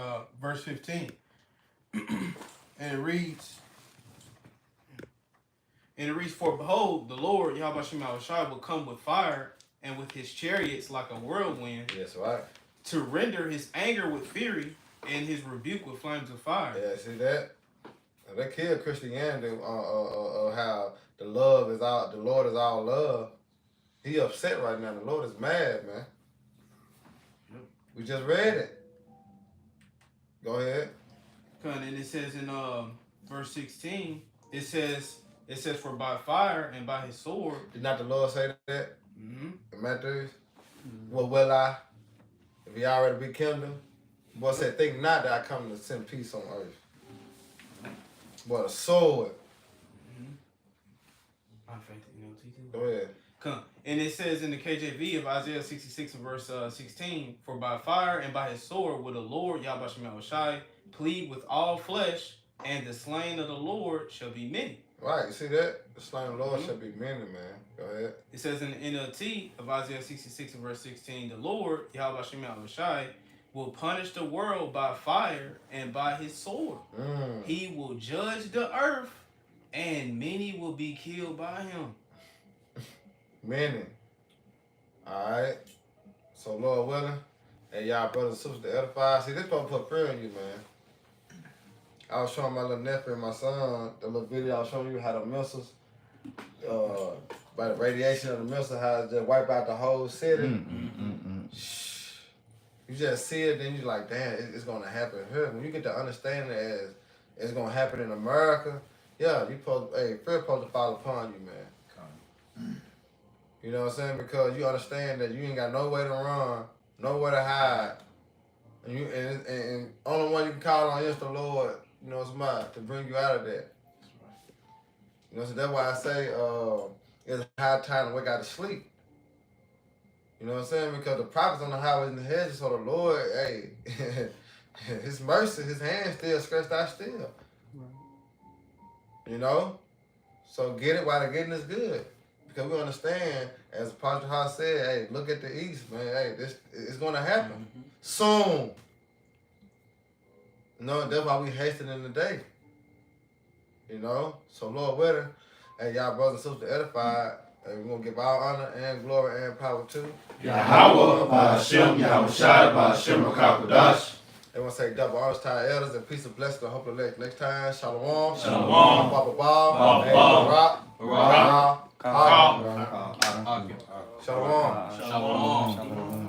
verse 15. And it reads, for behold, the Lord, Yahweh Shema Shai, will come with fire and with his chariots like a whirlwind, Yes, right. to render his anger with fury and his rebuke with flames of fire. Yeah, see that? That killed Christianity. How the Lord is all love. He upset right now. The Lord is mad, man. We just read it. Go ahead. And it says in verse 16, it says for by fire and by his sword. Did not the Lord say that? Mm-hmm. In Matthew? Well, will I? If he already be kindled? Boy said, think not that I come to send peace on earth. But a sword. My faith, Go ahead. And it says in the KJV of Isaiah 66 and verse 16, for by fire and by his sword will the Lord, Yahweh Shema Shai, plead with all flesh, and the slain of the Lord shall be many. Right, you see that? The slain of the Lord shall be many, man. Go ahead. It says in the NLT of Isaiah 66 and verse 16, the Lord, Yahweh Shema Shai, will punish the world by fire and by his sword. Mm. He will judge the earth, and many will be killed by him. Many. Alright. So Lord willing, and y'all brothers and sisters to edify. See, this supposed to put prayer in you, man. I was showing my little nephew and my son the little video I was showing you how the missiles, by the radiation of the missile, how it just wipe out the whole city. You just see it, then you're like, damn, it's gonna happen here. When you get to understand it as it's gonna happen in America, yeah, fear supposed to fall upon you, man. You know what I'm saying? Because you understand that you ain't got no way to run, nowhere to hide. And only one you can call on is the Lord, you know, to bring you out of that. You know, so that's why I say it's high time to wake out of sleep. You know what I'm saying? Because the prophets on the highways and the hedges, so the Lord, hey, his mercy, his hand still stretched out still. You know? So get it while the getting is good. Because we understand, as Apostle House said, hey, look at the east, man. Hey, this it's gonna happen soon. You know, that's why we hastening the day. You know? So Lord willing, hey, y'all brothers and sisters edified. And we're gonna give all honor and glory and power to Yahweh, Ba'ashem, Yahweh Shai, Ba'ashem, Rakakadash. They want to say double honors to our elders and peace and blessings to hope the next time. Shalom. Shalom. Baba Bob. Baba Bob. Rock. Rock. Shalom. Shalom.